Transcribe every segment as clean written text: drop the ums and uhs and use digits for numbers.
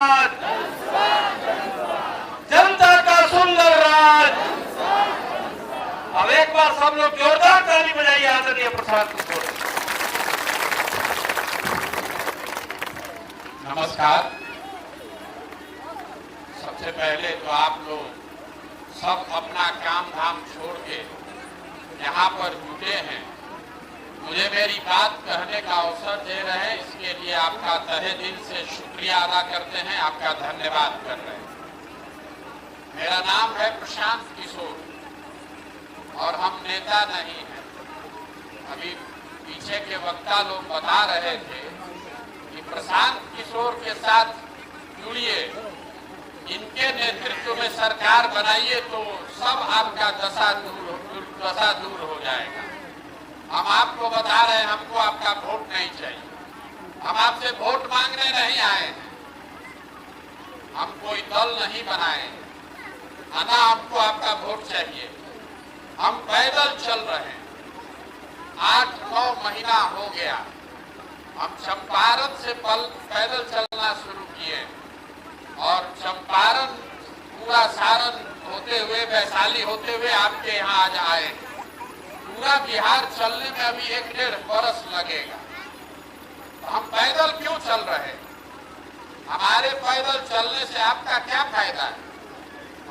जनता का सुंदर राज। अब एक बार सब लोग जोरदार ताली बजाइए आदरणीय प्रसाद को। नमस्कार। सबसे पहले तो आप लोग सब अपना काम धाम छोड़ के यहाँ पर जुटे हैं, मुझे मेरी बात कहने का अवसर दे रहे हैं, इसके लिए आपका तहे दिल से शुक्रिया अदा करते हैं, आपका धन्यवाद कर रहे हैं। मेरा नाम है प्रशांत किशोर और हम नेता नहीं हैं। अभी पीछे के वक्ता लोग बता रहे थे कि प्रशांत किशोर के साथ जुड़िए, इनके नेतृत्व में सरकार बनाइए तो सब आपका दशा दूर हो जाएगा। हम आपको बता रहे हैं, हमको आपका वोट नहीं चाहिए। हम आपसे वोट मांगने नहीं आए हैं, हम कोई दल नहीं बनाए हैं, ना हमको आपका वोट चाहिए। हम पैदल चल रहे हैं, 8-9 महीना हो गया। हम चंपारण से पैदल चलना शुरू किए और चंपारण पूरा सारण होते हुए, वैशाली होते हुए आपके यहाँ आज आए। पूरा बिहार चलने में अभी 1-1.5 बरस लगेगा। तो हम पैदल क्यों चल रहे हैं? हमारे पैदल चलने से आपका क्या फायदा है?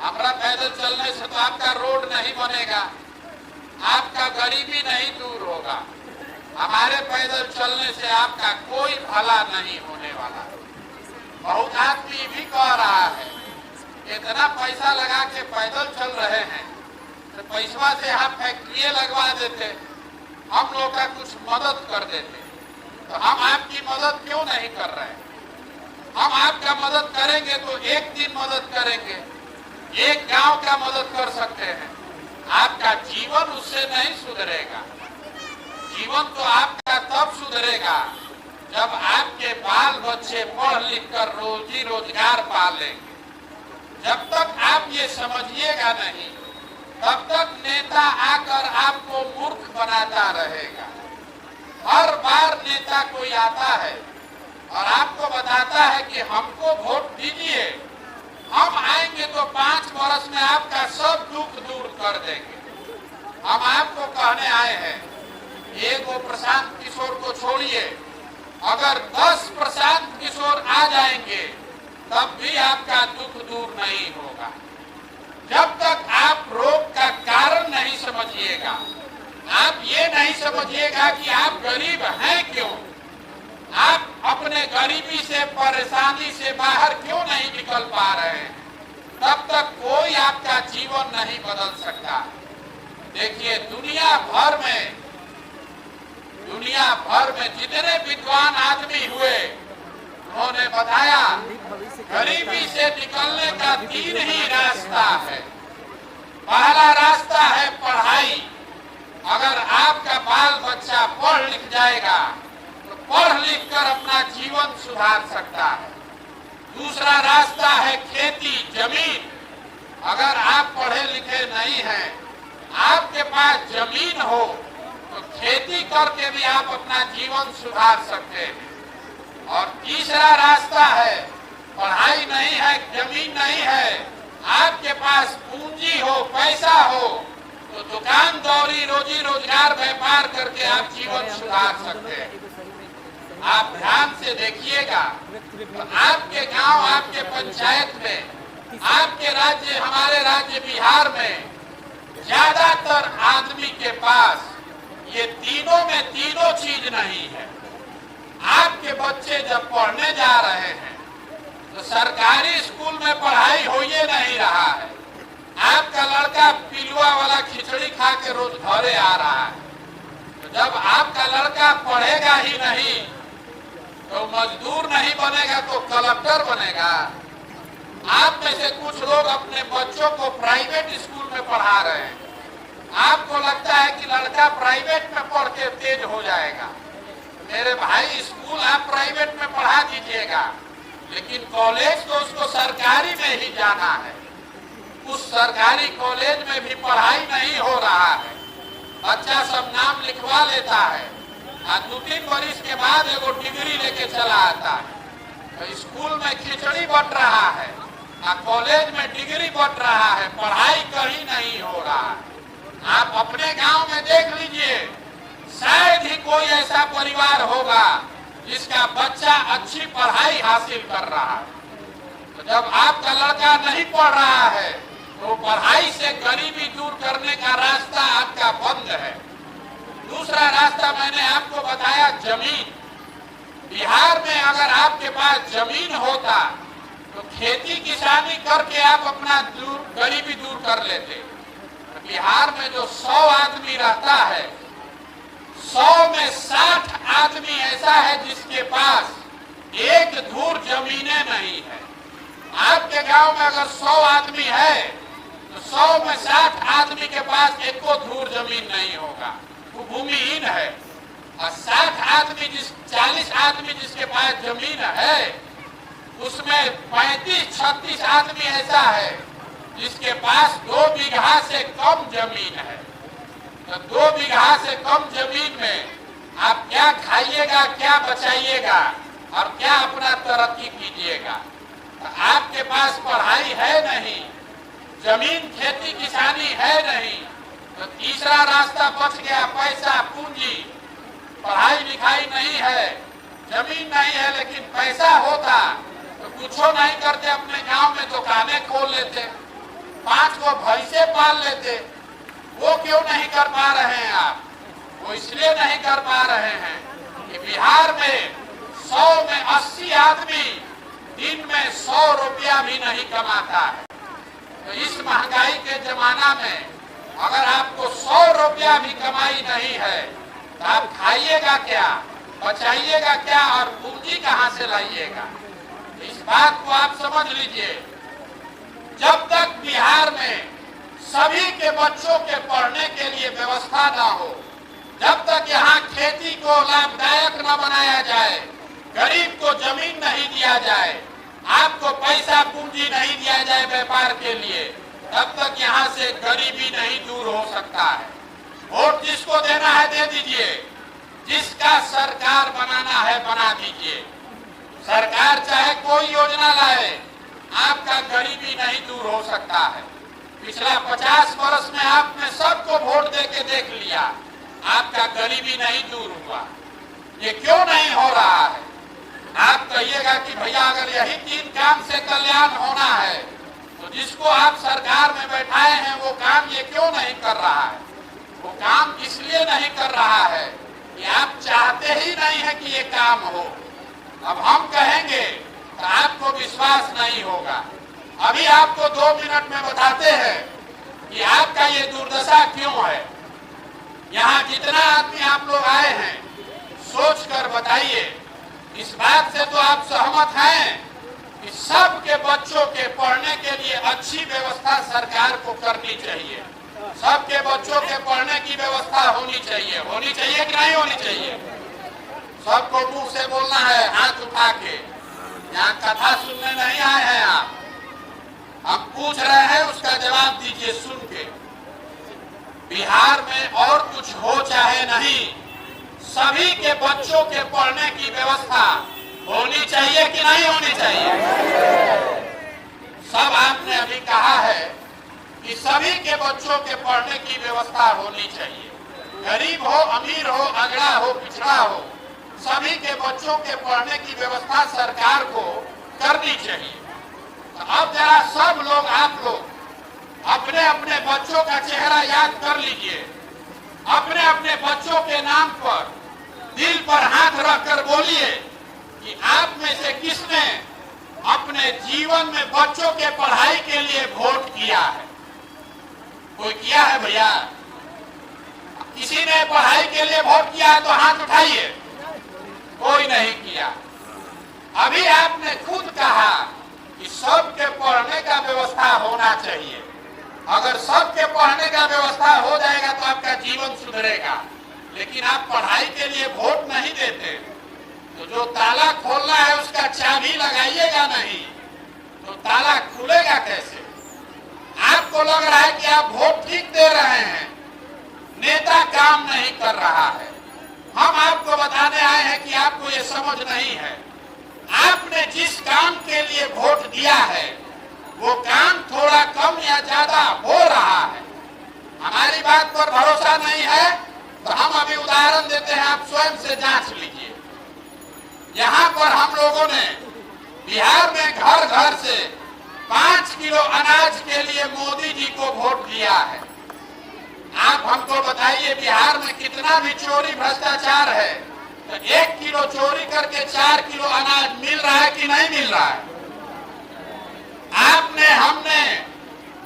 हमारा पैदल चलने से तो आपका रोड नहीं बनेगा, आपका गरीबी नहीं दूर होगा। हमारे पैदल चलने से आपका कोई भला नहीं होने वाला। बहुत आदमी भी कह रहा है, इतना पैसा लगा के पैदल चल रहे हैं तो पैसा से आप फैक्ट्री लगवा देते, हम लोग का कुछ मदद कर देते। तो हम आपकी मदद क्यों नहीं कर रहे हैं? हम आपका मदद करेंगे तो एक दिन मदद करेंगे, एक गांव का मदद कर सकते हैं। आपका जीवन उससे नहीं सुधरेगा। जीवन तो आपका तब सुधरेगा जब आपके बाल बच्चे पढ़ लिख कर रोजी रोजगार पालेंगे। जब तक आप ये समझिएगा नहीं, तब तक नेता आकर आपको मूर्ख बनाता रहेगा। हर बार नेता कोई आता है और आपको बताता है कि हमको वोट दीजिए, हम आएंगे तो 5 वर्ष में आपका सब दुख दूर कर देंगे। हम आपको कहने आए हैं, एगो प्रशांत किशोर को छोड़िए, अगर 10 प्रशांत किशोर आ जाएंगे तब भी आपका दुख दूर नहीं होगा। जब तक आप रोग का कारण नहीं समझिएगा, आप ये नहीं समझिएगा कि आप गरीब हैं क्यों, आप अपने गरीबी से, परेशानी से बाहर क्यों नहीं निकल पा रहे हैं, तब तक कोई आपका जीवन नहीं बदल सकता। देखिए, दुनिया भर में जितने विद्वान आदमी हुए, उन्होंने बताया गरीबी से निकलने का 3 ही रास्ता है। पहला रास्ता है पढ़ाई। अगर आपका बाल बच्चा पढ़ लिख जाएगा तो पढ़ लिख कर अपना जीवन सुधार सकता है। दूसरा रास्ता है खेती, जमीन। अगर आप पढ़े लिखे नहीं हैं, आपके पास जमीन हो तो खेती करके भी आप अपना जीवन सुधार सकते हैं। और तीसरा रास्ता है, पढ़ाई नहीं है, जमीन नहीं है, आपके पास पूंजी हो, पैसा हो, तो दुकान दौरी, रोजी रोजगार, व्यापार करके आप जीवन सुधार सकते हैं। आप ध्यान से देखिएगा तो आपके गांव, आपके पंचायत में, आपके राज्य, हमारे राज्य बिहार में ज्यादातर आदमी के पास ये तीनों में तीनों चीज नहीं है। आपके बच्चे जब पढ़ने जा रहे हैं तो सरकारी स्कूल में पढ़ाई हो ही नहीं रहा है। आपका लड़का पिलुआ वाला खिचड़ी खा के रोज घरे आ रहा है। तो जब आपका लड़का पढ़ेगा ही नहीं तो मजदूर नहीं बनेगा तो कलेक्टर बनेगा। आप में से कुछ लोग अपने बच्चों को प्राइवेट स्कूल में पढ़ा रहे हैं। आपको लगता है कि लड़का प्राइवेट में पढ़ के तेज हो जाएगा। मेरे भाई, स्कूल आप प्राइवेट में पढ़ा दीजिएगा, लेकिन कॉलेज तो उसको सरकारी में ही जाना है। उस सरकारी कॉलेज में भी पढ़ाई नहीं हो रहा है। बच्चा सब नाम लिखवा लेता है और 2-3 वर्ष के बाद एगो डिग्री लेके चला आता है। तो स्कूल में खिचड़ी बट रहा है, कॉलेज में डिग्री बट रहा है, पढ़ाई कहीं नहीं हो रहा है। आप अपने गांव में देख लीजिए, शायद ही कोई ऐसा परिवार होगा जिसका बच्चा अच्छी पढ़ाई हासिल कर रहा है। तो जब आपका लड़का नहीं पढ़ रहा है तो पढ़ाई से गरीबी दूर करने का रास्ता आपका बंद है। दूसरा रास्ता मैंने आपको बताया, जमीन। बिहार में अगर आपके पास जमीन होता तो खेती किसानी करके आप अपना गरीबी दूर कर लेते। बिहार में जो 100 आदमी रहता है, 100 में 60 आदमी ऐसा है जिसके पास एक धूर जमीनें नहीं है। आपके गांव में अगर 100 आदमी है तो 100 में 60 आदमी के पास एक को धूर जमीन नहीं होगा, वो भूमिहीन है। और 40 आदमी जिसके पास जमीन है, उसमें 35-36 आदमी ऐसा है जिसके पास 2 बीघा से कम जमीन है। तो 2 बीघा से कम जमीन में आप क्या खाइएगा, क्या बचाइएगा और क्या अपना तरक्की कीजिएगा। तो आपके पास पढ़ाई है नहीं, जमीन खेती किसानी है नहीं, तो तीसरा रास्ता बच गया, पैसा पूंजी। पढ़ाई लिखाई नहीं है, जमीन नहीं है, लेकिन पैसा होता तो कुछ नहीं करते, अपने गांव में दुकानें खोल लेते, 5 को भैंसे पाल लेते। वो क्यों नहीं कर पा रहे हैं आप? वो इसलिए नहीं कर पा रहे हैं कि बिहार में 100 में 80 आदमी दिन में 100 रुपया भी नहीं कमाता है। तो इस महंगाई के जमाना में अगर आपको 100 रुपया भी कमाई नहीं है तो आप खाइएगा क्या, बचाइएगा क्या और पूंजी कहां से लाइएगा? इस बात को आप समझ लीजिए। जब तक बिहार में सभी के बच्चों के पढ़ने के लिए व्यवस्था न हो, जब तक यहाँ खेती को लाभदायक न बनाया जाए, गरीब को जमीन नहीं दिया जाए, आपको पैसा पूंजी नहीं दिया जाए व्यापार के लिए, तब तक यहाँ से गरीबी नहीं दूर हो सकता है। वोट जिसको देना है दे दीजिए, जिसका सरकार बनाना है बना दीजिए। सरकार चाहे कोई योजना लाए, आपका गरीबी नहीं दूर हो सकता है। पिछला 50 वर्ष में आपने सबको वोट दे के देख लिया, आपका गरीबी नहीं दूर हुआ। ये क्यों नहीं हो रहा है? आप कहिएगा कि भैया अगर यही 3 काम से कल्याण होना है तो जिसको आप सरकार में बैठाए हैं वो काम ये क्यों नहीं कर रहा है? वो काम इसलिए नहीं कर रहा है कि आप चाहते ही नहीं है कि ये काम हो। अब हम कहेंगे तो आपको विश्वास नहीं होगा। अभी आपको 2 मिनट में बताते हैं कि आपका ये दुर्दशा क्यों है। यहाँ जितना आदमी आप लोग आए हैं, सोच कर बताइए, इस बात से तो आप सहमत हैं कि सबके बच्चों के पढ़ने के लिए अच्छी व्यवस्था सरकार को करनी चाहिए। सबके बच्चों के पढ़ने की व्यवस्था होनी चाहिए कि नहीं होनी चाहिए? सबको मुंह से बोलना है, हाथ उठा के। यहाँ कथा सुनने नहीं आए हैं आप, हम पूछ रहे हैं, उसका जवाब दीजिए सुन के। बिहार में और कुछ हो चाहे नहीं, सभी के बच्चों के पढ़ने की व्यवस्था होनी चाहिए कि नहीं होनी चाहिए? सब आपने अभी कहा है कि सभी के बच्चों के पढ़ने की व्यवस्था होनी चाहिए। गरीब हो, अमीर हो, अगड़ा हो, पिछड़ा हो, सभी के बच्चों के पढ़ने की व्यवस्था सरकार को करनी चाहिए। तो अब जरा सब लोग, आप लोग अपने अपने बच्चों का चेहरा याद कर लीजिए। अपने अपने बच्चों के नाम पर दिल पर हाथ रखकर बोलिए कि आप में से किसने अपने जीवन में बच्चों के पढ़ाई के लिए वोट किया है? कोई किया है भैया? किसी ने पढ़ाई के लिए वोट किया है तो हाथ उठाइए। कोई नहीं किया। अभी आपने खुद कहा कि सबके पढ़ने का व्यवस्था होना चाहिए। अगर सबके पढ़ने का व्यवस्था हो जाएगा तो आपका जीवन सुधरेगा। लेकिन आप पढ़ाई के लिए वोट नहीं देते तो जो ताला खोलना है उसका चाबी लगाइएगा नहीं तो ताला खुलेगा कैसे? आपको लग रहा है कि आप वोट ठीक दे रहे हैं, नेता काम नहीं कर रहा है। हम आपको बताने आए हैं कि आपको ये समझ नहीं है आपने जिस काम के लिए वोट दिया है वो काम थोड़ा कम या ज्यादा हो रहा है। हमारी बात पर भरोसा नहीं है तो हम अभी उदाहरण देते हैं, आप स्वयं से जांच लीजिए। यहाँ पर हम लोगों ने बिहार में घर घर से 5 किलो अनाज के लिए मोदी जी को वोट दिया है। आप हमको बताइए बिहार में कितना भी चोरी भ्रष्टाचार है तो 1 किलो चोरी करके 4 किलो अनाज मिल रहा है कि नहीं मिल रहा है? आपने हमने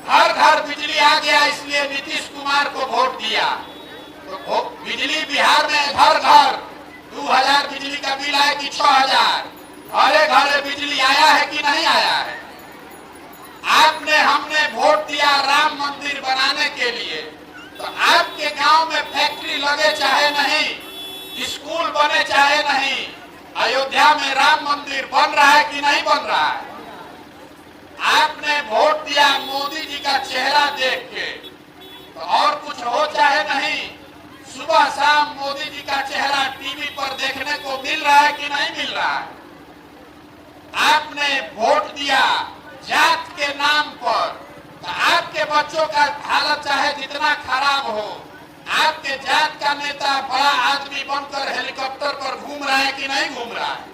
घर घर बिजली आ गया इसलिए नीतीश कुमार को वोट दिया। तो बिजली बिहार में घर घर 2000 बिजली का बिल आया कि 6000? घरे घरे बिजली आया है कि नहीं आया है? आपने हमने वोट दिया राम मंदिर बनाने के लिए, तो आपके गांव में फैक्ट्री लगे चाहे नहीं, स्कूल बने चाहे नहीं, अयोध्या में राम मंदिर बन रहा है कि नहीं बन रहा है? आपने वोट दिया मोदी जी का चेहरा देख के, तो और कुछ हो चाहे नहीं, सुबह शाम मोदी जी का चेहरा टीवी पर देखने को मिल रहा है कि नहीं मिल रहा है? आपने वोट दिया जात के नाम पर, तो आपके बच्चों का हालत चाहे जितना खराब हो, आपके जात का नेता बड़ा आदमी बनकर हेलीकॉप्टर पर घूम रहा है कि नहीं घूम रहा है?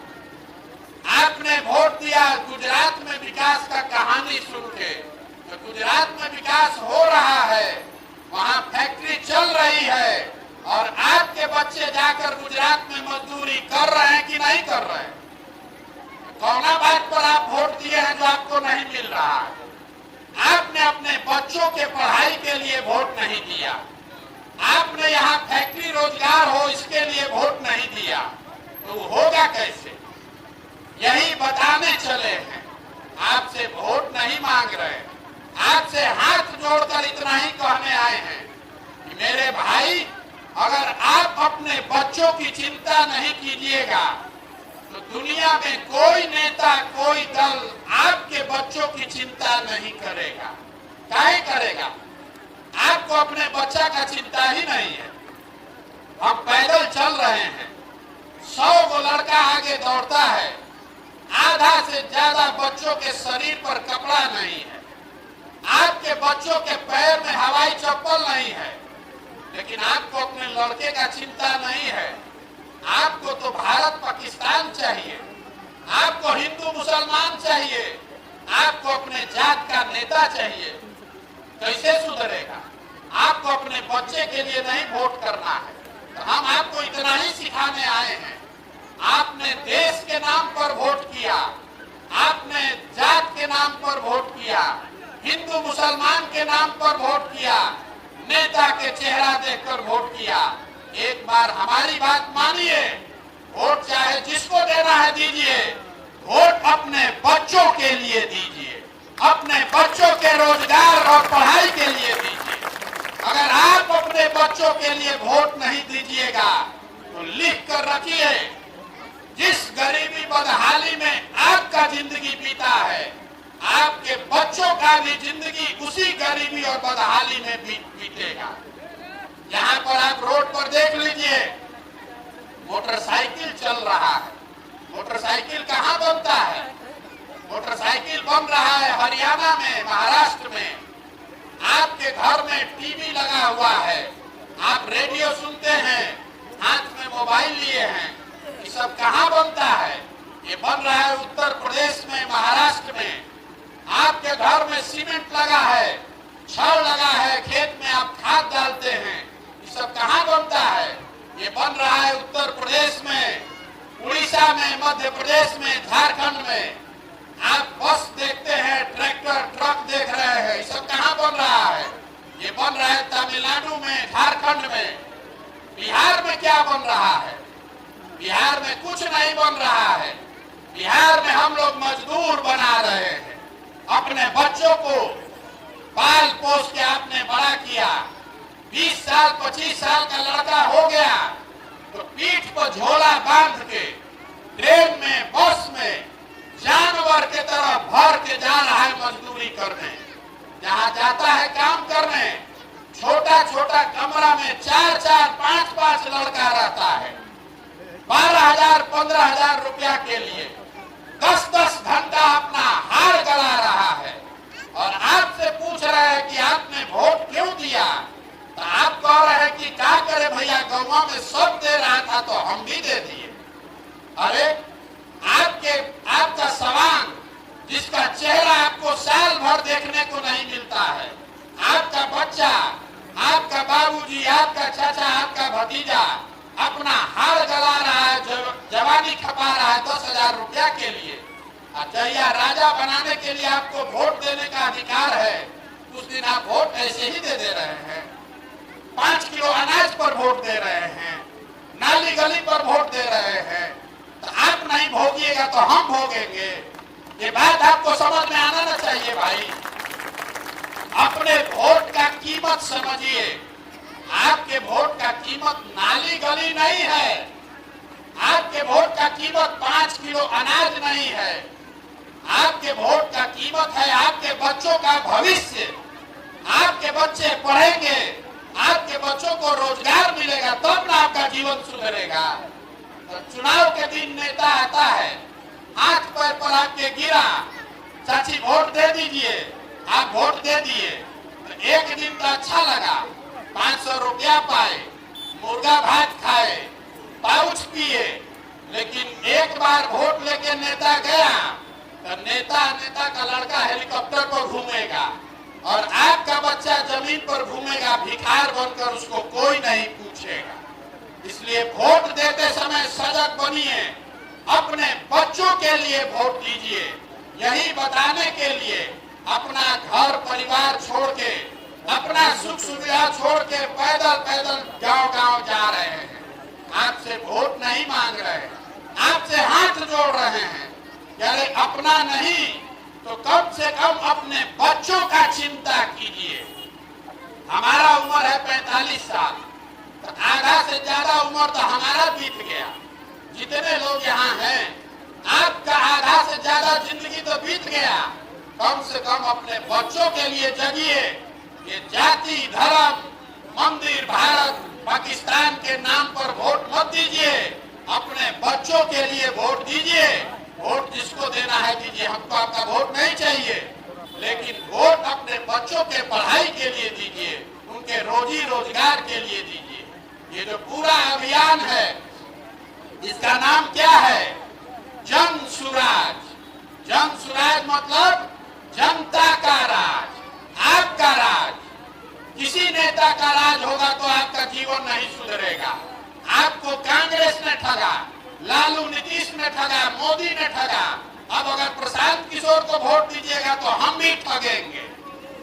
आपने वोट दिया गुजरात में विकास का कहानी सुन के, तो गुजरात में विकास हो रहा है, वहां फैक्ट्री चल रही है और आपके बच्चे जाकर गुजरात में मजदूरी कर रहे हैं कि नहीं कर रहे हैं? कौना बात पर आप वोट दिए हैं जो आपको नहीं मिल रहा है? आपने अपने बच्चों के पढ़ाई के लिए वोट नहीं दिया, आपने यहाँ फैक्ट्री रोजगार हो इसके लिए वोट नहीं दिया, तो होगा कैसे? यही बताने चले हैं, आपसे वोट नहीं मांग रहे, आपसे हाथ जोड़कर इतना ही कहने आए हैं कि मेरे भाई, अगर आप अपने बच्चों की चिंता नहीं कीजिएगा तो दुनिया में कोई नेता कोई दल आपके बच्चों की चिंता नहीं करेगा। काहे करेगा? आपको अपने बच्चा का चिंता ही नहीं है। हम पैदल चल रहे हैं, 100 गो लड़का आगे दौड़ता है, आधा से ज्यादा बच्चों के शरीर पर कपड़ा नहीं है, आपके बच्चों के पैर में हवाई चप्पल नहीं है, लेकिन आपको अपने लड़के का चिंता नहीं है। आपको तो भारत पाकिस्तान चाहिए, आपको हिंदू मुसलमान चाहिए, आपको अपने जात का नेता चाहिए। कैसे सुधरेगा? आपको अपने बच्चे के लिए नहीं वोट करना है, तो हम आपको इतना ही सिखाने आए हैं। आपने देश के नाम पर वोट किया, आपने जात के नाम पर वोट किया, हिंदू मुसलमान के नाम पर वोट किया, नेता के चेहरा देखकर वोट किया। एक बार हमारी बात मानिए, वोट चाहे जिसको देना है दीजिए, वोट अपने बच्चों के लिए दीजिए, अपने बच्चों के रोजगार और पढ़ाई के लिए दीजिए। अगर आप अपने बच्चों के लिए वोट नहीं दीजिएगा तो लिख कर रखिए, जिस गरीबी बदहाली में आपका जिंदगी बीता है, आपके बच्चों का भी जिंदगी उसी गरीबी और बदहाली में बीतेगा। यहाँ पर आप रोड पर देख लीजिए, मोटरसाइकिल चल रहा है। मोटरसाइकिल कहाँ बनता है? मोटरसाइकिल बन रहा है हरियाणा में, महाराष्ट्र में। आपके घर में टीवी लगा हुआ है, आप रेडियो सुनते हैं, हाथ में मोबाइल लिए हैं, ये सब कहाँ बनता है? ये बन रहा है उत्तर प्रदेश में, महाराष्ट्र में। आपके घर में सीमेंट लगा है, छड़ लगा है, खेत में आप खाद डालते हैं, ये सब कहाँ बनता है? ये बन रहा है उत्तर प्रदेश में, उड़ीसा में, मध्य प्रदेश में, झारखंड में। आप बस देखते हैं, ट्रैक्टर ट्रक देख रहे हैं, ये सब कहाँ बन रहा है? ये बन रहा है तमिलनाडु में, झारखंड में। बिहार में क्या बन रहा है? बिहार में कुछ नहीं बन रहा है। बिहार में हम लोग मजदूर बना रहे हैं। अपने बच्चों को पाल पोस के आपने बड़ा किया, 20 साल 25 साल का लड़का हो गया तो पीठ पर झोला बांध के ट्रेन में, बस में जानवर के तरह भर के जा रहा है मजदूरी करने। जहाँ जाता है काम करने, छोटा छोटा कमरा में 4-4, 5-5 लड़का रहता है, 12,000 15,000 रुपया के लिए। 10-10 घंटा अपना हार गला रहा है और आपसे पूछ रहे हैं कि आपने वोट क्यों दिया, तो आप कह रहे हैं कि क्या करे भैया, गाँव में सब दे रहा था तो हम भी दे दिए। अरे आपका सवांग, जिसका चेहरा आपको साल भर देखने को नहीं मिलता है, आपका बच्चा, आपका बाबूजी, आपका चाचा, आपका भतीजा अपना हार गला रहा है, जवानी खपा रहा है 10,000 रुपया के लिए। जहिया राजा बनाने के लिए आपको वोट देने का अधिकार है, उस दिन आप वोट ऐसे ही दे रहे हैं। 5 किलो अनाज पर वोट दे रहे हैं, नाली गली पर वोट दे रहे हैं, तो आप नहीं भोगिएगा तो हम भोगेंगे। ये बात आपको समझ में आना ना चाहिए भाई। अपने वोट का कीमत समझिए। आपके वोट का कीमत नाली गली नहीं है, आपके वोट का कीमत 5 किलो अनाज नहीं है, आपके वोट का कीमत है आपके बच्चों का भविष्य। आपके बच्चे पढ़ेंगे, आपके बच्चों को रोजगार मिलेगा, तब ना आपका जीवन सुधरेगा। तो चुनाव के दिन नेता आता है, हाथ पैर पर आपके गिरा, चाची वोट दे दीजिए, आप वोट दे दिए, तो एक दिन तो अच्छा लगा, 500 रुपया पाए, मुर्गा भात खाए, पाउच पिए, लेकिन एक बार वोट लेके नेता गया तो नेता का लड़का हेलीकॉप्टर पर घूमेगा और आपका बच्चा जमीन पर घूमेगा भिखार बनकर, उसको कोई नहीं पूछेगा। इसलिए वोट देते समय सजग बनिए, अपने बच्चों के लिए वोट दीजिए। यही बताने के लिए अपना घर परिवार छोड़ के, अपना सुख सुविधा छोड़ के पैदल गांव जा रहे हैं। आपसे वोट नहीं मांग रहे हैं, आपसे हाथ जोड़ रहे हैं। यानी अपना नहीं तो कम से कम अपने बच्चों का चिंता कीजिए। हमारा उम्र है 45 साल, तो आधा से ज्यादा उम्र तो हमारा बीत गया। जितने लोग यहाँ हैं, आपका आधा से ज्यादा जिंदगी तो बीत गया। कम से कम अपने बच्चों के लिए जगिए। ये जाति, धर्म, मंदिर, भारत, पाकिस्तान के नाम पर वोट मत दीजिए, अपने बच्चों के लिए वोट दीजिए। वोट जिसको देना है दीजिए, हमको आपका वोट नहीं चाहिए, लेकिन वोट अपने बच्चों के पढ़ाई के लिए दीजिए, उनके रोजी रोजगार के लिए दीजिए। ये जो पूरा अभियान है, इसका नाम क्या है? जन सुराज। जन सुराज मतलब जनता का राज, आपका राज। किसी नेता का राज होगा तो आपका जीवन नहीं सुधरेगा। आपको कांग्रेस ने ठगा, लालू नीतीश ने ठगा, मोदी ने ठगा। अब अगर प्रशांत किशोर को वोट दीजिएगा तो हम भी ठगेंगे,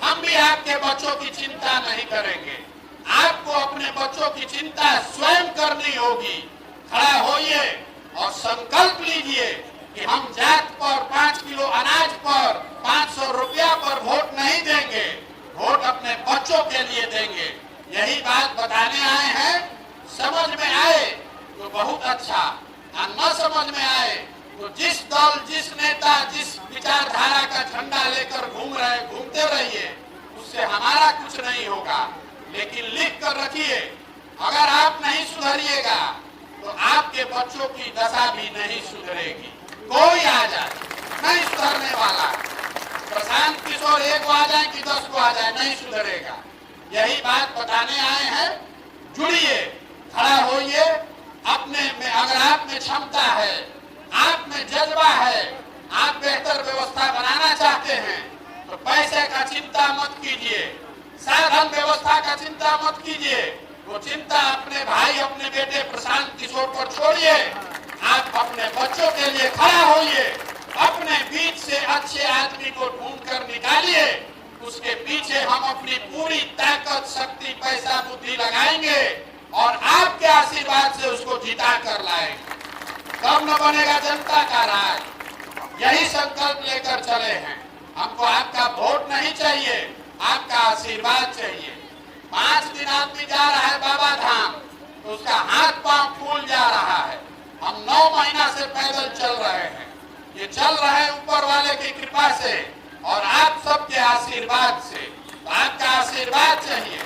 हम भी आपके बच्चों की चिंता नहीं करेंगे। आपको अपने बच्चों की चिंता स्वयं करनी होगी। खड़ा होइए और संकल्प लीजिए कि हम जात पर, 5 किलो अनाज पर, 500 रुपया पर वोट नहीं देंगे, वोट अपने बच्चों के लिए देंगे। यही बात बताने आए हैं। समझ में आए तो बहुत अच्छा, और न समझ में आए तो जिस दल, जिस नेता, जिस विचारधारा का झंडा लेकर घूमते रहिए, उससे हमारा कुछ नहीं होगा। लेकिन लिख कर रखिए, अगर आप नहीं सुधरिएगा तो आपके बच्चों की दशा भी नहीं सुधरेगी। कोई आ जाए, नहीं सुधरने वाला। प्रशांत किशोर 1 को आ जाए कि 10 को आ जाए, नहीं सुधरेगा। यही बात बताने आए हैं। जुड़िए, खड़ा होइए। अपने में अगर आप में क्षमता है, आप में जज्बा है, आप बेहतर व्यवस्था बनाना चाहते हैं, तो पैसे का चिंता मत कीजिए, साधन व्यवस्था का चिंता मत कीजिए। वो चिंता अपने भाई, अपने बेटे प्रशांत किशोर पर छोड़िए। आप अपने बच्चों के लिए खड़ा होइए। अपने बीच से अच्छे आदमी को ढूंढ कर निकालिए। उसके पीछे हम अपनी पूरी ताकत, शक्ति, पैसा, बुद्धि लगाएंगे और आपके आशीर्वाद से उसको जिता कर लाएंगे। तब न बनेगा जनता का राज। यही संकल्प लेकर चले हैं। हमको आपका वोट नहीं चाहिए, आपका आशीर्वाद चाहिए। 5 दिन आदमी जा रहा है बाबा धाम, तो उसका हाथ पांव फूल जा रहा है। हम 9 महीना से पैदल चल रहे हैं। ये चल रहे हैं ऊपर वाले की कृपा से और आप सबके आशीर्वाद से। तो आपका आशीर्वाद चाहिए।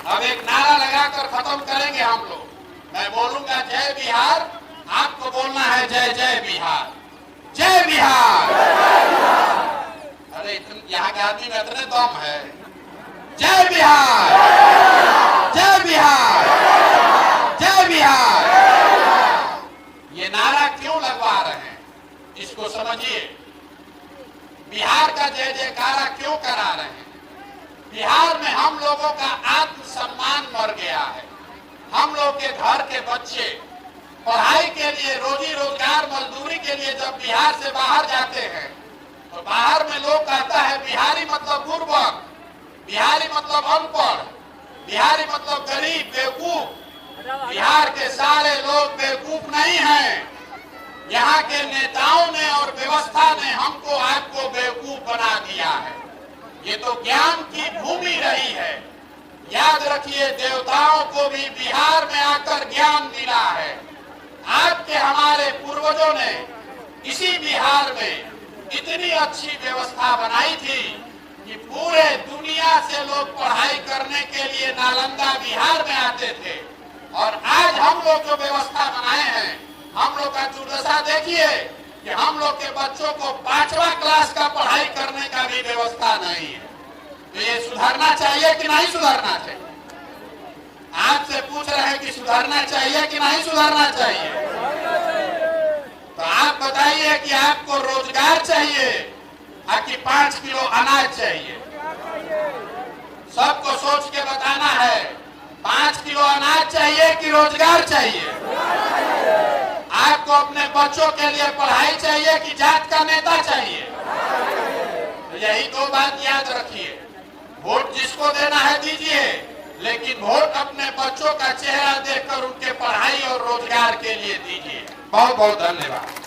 अब एक नारा लगाकर खत्म करेंगे हम लोग। मैं बोलूंगा जय बिहार, आपको बोलना है जय जय बिहार। जय बिहार। अरे यहाँ के आदमी में इतने दम है। जय बिहार, जय बिहार, जय बिहार। ये नारा क्यों लगवा रहे हैं, इसको समझिए। बिहार का जय जयकारा क्यों करा रहे हैं? बिहार में हम लोगों का आत्मसम्मान मर गया है। हम लोग के घर के बच्चे पढ़ाई के लिए, रोजी रोजगार, मजदूरी के लिए जब बिहार से बाहर जाते हैं तो बाहर में लोग कहता है बिहारी मतलब बुर्बक, बिहारी मतलब अनपढ़, बिहारी मतलब गरीब, बेवकूफ। बिहार के सारे लोग बेवकूफ नहीं हैं। यहाँ के नेताओं ने और व्यवस्था ने हमको आपको बेवकूफ बना दिया है। ये तो ज्ञान की भूमि रही है। याद रखिए, देवताओं को भी बिहार में आकर ज्ञान मिला है। आपके हमारे पूर्वजों ने इसी बिहार में इतनी अच्छी व्यवस्था बनाई थी कि पूरे दुनिया से लोग पढ़ाई करने के लिए नालंदा बिहार में आते थे। और आज हम लोग जो व्यवस्था बनाए हैं, हम लोग का दुर्दशा देखिए कि हम लोग के बच्चों को 5वां क्लास का पढ़ाई करने का भी व्यवस्था नहीं है। तो ये सुधरना चाहिए कि नहीं सुधरना चाहिए? आपसे पूछ रहे हैं कि सुधरना चाहिए कि नहीं सुधरना चाहिए? तो आप बताइए कि आपको रोजगार चाहिए कि 5 किलो अनाज चाहिए? सबको सोच के बताना है, 5 किलो अनाज चाहिए कि रोजगार चाहिए? आपको अपने बच्चों के लिए पढ़ाई चाहिए कि जात का नेता चाहिए? तो यही 2 बात याद रखिए। वोट जिसको देना है दीजिए, लेकिन वोट अपने बच्चों का चेहरा देखकर उनके पढ़ाई और रोजगार के लिए दीजिए। बहुत बहुत धन्यवाद।